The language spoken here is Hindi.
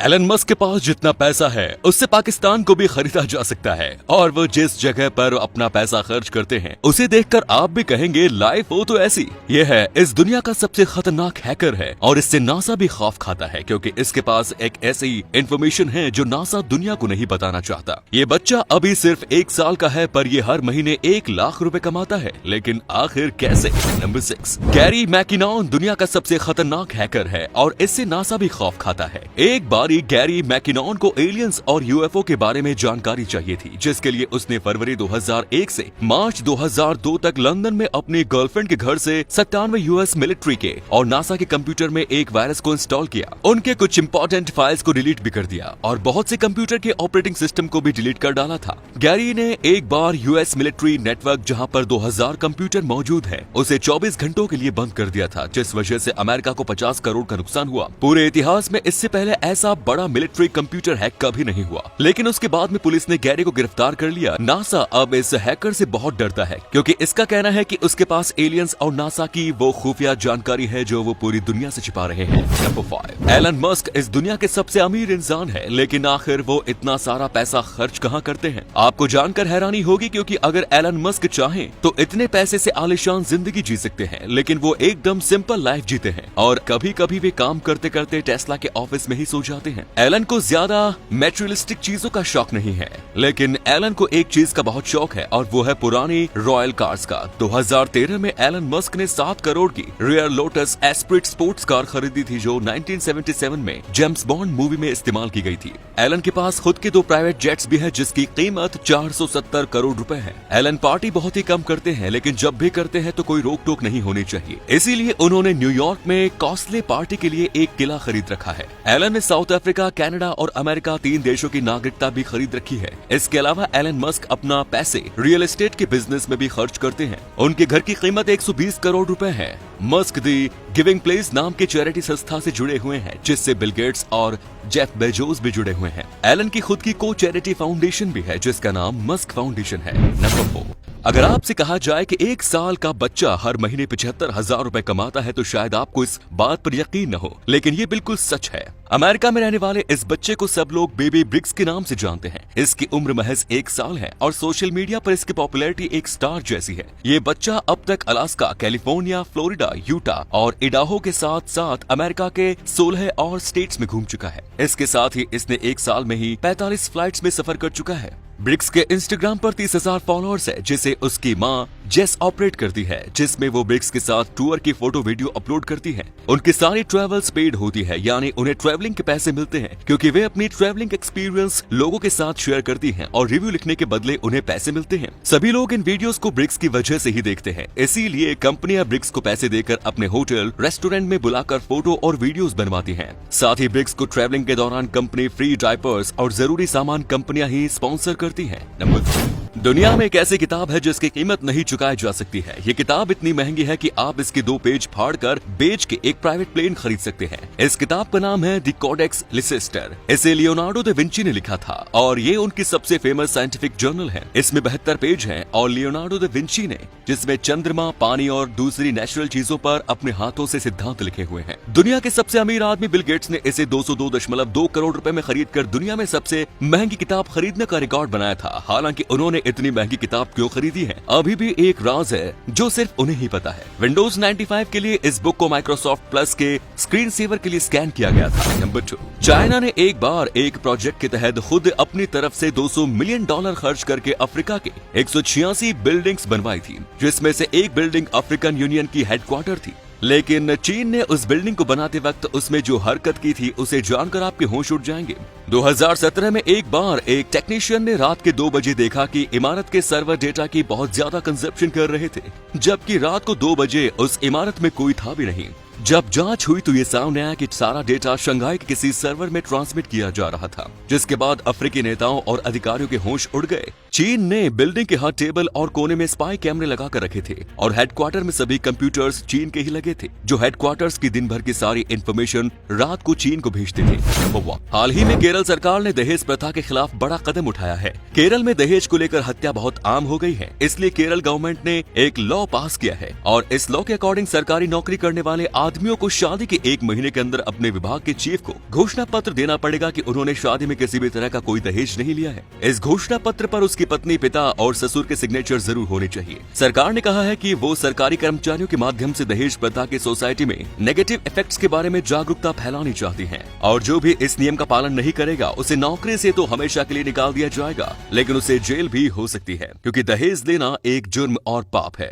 एलन मस्क के पास जितना पैसा है उससे पाकिस्तान को भी खरीदा जा सकता है और वो जिस जगह पर अपना पैसा खर्च करते हैं उसे देखकर आप भी कहेंगे लाइफ हो तो ऐसी। ये है इस दुनिया का सबसे खतरनाक हैकर है और इससे नासा भी खौफ खाता है क्योंकि इसके पास एक ऐसी इंफॉर्मेशन है जो नासा दुनिया को नहीं बताना चाहता। ये बच्चा अभी सिर्फ 1 साल का है पर ये हर महीने 1 लाख रुपए कमाता है, लेकिन आखिर कैसे। नंबर 6, गैरी मैकिनॉन दुनिया का सबसे खतरनाक हैकर है और इससे नासा भी खौफ खाता है। एक बार गैरी मैकिनॉन को एलियंस और यूएफओ के बारे में जानकारी चाहिए थी, जिसके लिए उसने फरवरी 2001 से मार्च 2002 तक लंदन में अपनी गर्लफ्रेंड के घर से 97 यूएस मिलिट्री के और नासा के कंप्यूटर में एक वायरस को इंस्टॉल किया। उनके कुछ इंपॉर्टेंट फाइल्स को डिलीट भी कर दिया और बहुत से कंप्यूटर के ऑपरेटिंग सिस्टम को भी डिलीट कर डाला था। गैरी ने एक बार यूएस मिलिट्री नेटवर्क जहां पर 2000 कंप्यूटर मौजूद है उसे 24 घंटों के लिए बंद कर दिया था, जिस वजह से अमेरिका को 50 करोड़ का नुकसान हुआ। पूरे इतिहास में इससे पहले ऐसा बड़ा मिलिट्री कंप्यूटर हैक कभी नहीं हुआ, लेकिन उसके बाद में पुलिस ने गैरी को गिरफ्तार कर लिया। नासा अब इस हैकर से बहुत डरता है क्योंकि इसका कहना है कि उसके पास एलियंस और नासा की वो खुफिया जानकारी है जो वो पूरी दुनिया से छिपा रहे हैं। नंबर 5, एलन मस्क इस दुनिया के सबसे अमीर इंसान है, लेकिन आखिर वो इतना सारा पैसा खर्च कहाँ करते हैं। आपको जानकर हैरानी होगी क्योंकि अगर एलन मस्क चाहें तो इतने पैसे से आलिशान जिंदगी जी सकते हैं, लेकिन वो एकदम सिंपल लाइफ जीते हैं और कभी कभी वे काम करते करते टेस्ला के ऑफिस में ही सो जाते हैं। एलन को ज्यादा मैटेरियलिस्टिक चीजों का शौक नहीं है, लेकिन एलन को एक चीज का बहुत शौक है और वो है पुरानी रॉयल कार्स का। 2013 में एलन मस्क ने 7 करोड़ की rare Lotus Esprit sports car खरीदी थी जो 1977 में जेम्स बॉन्ड मूवी में इस्तेमाल की गई थी। एलन के पास खुद के 2 प्राइवेट जेट्स भी है जिसकी कीमत 470 करोड़ रुपए है। एलन पार्टी बहुत ही कम करते हैं, लेकिन जब भी करते हैं तो कोई रोक टोक नहीं होनी चाहिए, इसीलिए उन्होंने न्यूयॉर्क में कॉस्टली पार्टी के लिए एक किला खरीद रखा है। एलन ने साउथ अफ्रीका, कनाडा और अमेरिका 3 देशों की नागरिकता भी खरीद रखी है। इसके अलावा एलन मस्क अपना पैसे रियल एस्टेट के बिजनेस में भी खर्च करते हैं। उनके घर की कीमत 120 करोड़ रुपए है। मस्क दी गिविंग प्लेस नाम की चैरिटी संस्था से जुड़े हुए हैं, जिससे बिल गेट्स और जेफ बेजोस भी जुड़े हुए हैं। एलन की खुद की को चैरिटी फाउंडेशन भी है जिसका नाम मस्क फाउंडेशन है। नंबर 4, अगर आपसे कहा जाए कि 1 साल का बच्चा हर महीने 75,000 रुपए कमाता है तो शायद आपको इस बात पर यकीन न हो, लेकिन ये बिल्कुल सच है। अमेरिका में रहने वाले इस बच्चे को सब लोग बेबी ब्रिक्स के नाम से जानते हैं। इसकी उम्र महज 1 साल है और सोशल मीडिया पर इसकी पॉपुलैरिटी एक स्टार जैसी है। ये बच्चा अब तक अलास्का, कैलिफोर्निया, फ्लोरिडा, यूटा और इडाहो के साथ साथ अमेरिका के 16 और स्टेट्स में घूम चुका है। इसके साथ ही इसने 1 साल में ही 45 फ्लाइट्स में सफर कर चुका है। ब्रिक्स के इंस्टाग्राम पर 30,000 फॉलोअर्स है जिसे उसकी माँ जेस ऑपरेट करती है, जिसमें वो ब्रिक्स के साथ टूर की फोटो वीडियो अपलोड करती है। उनकी सारी ट्रैवल्स पेड होती है, यानी उन्हें ट्रैवलिंग के पैसे मिलते हैं क्योंकि वे अपनी ट्रैवलिंग एक्सपीरियंस लोगों के साथ शेयर करती हैं और रिव्यू लिखने के बदले उन्हें पैसे मिलते हैं। सभी लोग इन वीडियोस को ब्रिक्स की वजह से ही देखते हैं, इसीलिए कंपनियां ब्रिक्स को पैसे देकर अपने होटल, रेस्टोरेंट में बुलाकर फोटो और वीडियोस बनवाती हैं। साथ ही ब्रिक्स को ट्रैवलिंग के दौरान कंपनी फ्री डायपर्स और जरूरी सामान कंपनियां ही स्पॉन्सर करती हैं। नंबर 2, दुनिया में एक ऐसी किताब है जिसकी कीमत नहीं चुकाई जा सकती है। ये किताब इतनी महंगी है कि आप इसके 2 पेज फाड़कर बेच के एक प्राइवेट प्लेन खरीद सकते हैं। इस किताब का नाम है द कोडेक्स लिसेस्टर। इसे लियोनार्डो दा विंची ने लिखा था और ये उनकी सबसे फेमस साइंटिफिक जर्नल है। इसमें 72 पेज हैं और लियोनार्डो दा विंची ने जिसमें चंद्रमा, पानी और दूसरी नेचुरल चीजों पर अपने हाथों से सिद्धांत लिखे हुए हैं। दुनिया के सबसे अमीर आदमी बिल गेट्स ने इसे 202.2 करोड़ रुपए में खरीद कर दुनिया में सबसे महंगी किताब खरीदने का रिकॉर्ड बनाया था। हालांकि उन्होंने इतनी महंगी किताब क्यों खरीदी है अभी भी एक राज है जो सिर्फ उन्हें ही पता है। विंडोज 95 के लिए इस बुक को माइक्रोसॉफ्ट प्लस के स्क्रीन सेवर के लिए स्कैन किया गया था। नंबर 2, चाइना ने एक बार एक प्रोजेक्ट के तहत खुद अपनी तरफ से $200 मिलियन खर्च करके अफ्रीका के 186 बिल्डिंग्स बनवाई थी, जिसमें से एक बिल्डिंग अफ्रीकन यूनियन की हेडक्वार्टर थी। लेकिन चीन ने उस बिल्डिंग को बनाते वक्त उसमें जो हरकत की थी उसे जानकर आपके होश उड़ जाएंगे। 2017 में एक बार एक टेक्नीशियन ने रात के 2 बजे देखा कि इमारत के सर्वर डेटा की बहुत ज्यादा कंजप्शन कर रहे थे, जबकि रात को 2 बजे उस इमारत में कोई था भी नहीं। जब जांच हुई तो ये सामने आया कि सारा डेटा शंघाई के किसी सर्वर में ट्रांसमिट किया जा रहा था, जिसके बाद अफ्रीकी नेताओं और अधिकारियों के होश उड़ गए। चीन ने बिल्डिंग के हर टेबल और कोने में स्पाई कैमरे लगा कर रखे थे और हेडक्वार्टर में सभी कंप्यूटर्स चीन के ही लगे थे, जो हेडक्वार्टर्स की दिन भर की सारी इंफॉर्मेशन रात को चीन को भेजते थे। नंबर 1, हाल ही में केरल सरकार ने दहेज प्रथा के खिलाफ बड़ा कदम उठाया है। केरल में दहेज को लेकर हत्या बहुत आम हो गई है, इसलिए केरल गवर्नमेंट ने एक लॉ पास किया है और इस लॉ के अकॉर्डिंग सरकारी नौकरी करने वाले आदमियों को शादी के 1 महीने के अंदर अपने विभाग के चीफ को घोषणा पत्र देना पड़ेगा कि उन्होंने शादी में किसी भी तरह का कोई दहेज नहीं लिया है। इस घोषणा पत्र पर उसकी पत्नी, पिता और ससुर के सिग्नेचर जरूर होने चाहिए। सरकार ने कहा है कि वो सरकारी कर्मचारियों के माध्यम से दहेज प्रथा की सोसाइटी में नेगेटिव इफेक्ट्स के बारे में जागरूकता फैलानी चाहती है और जो भी इस नियम का पालन नहीं करेगा उसे नौकरी से तो हमेशा के लिए निकाल दिया जाएगा, लेकिन उसे जेल भी हो सकती है, क्योंकि दहेज लेना एक जुर्म और पाप है।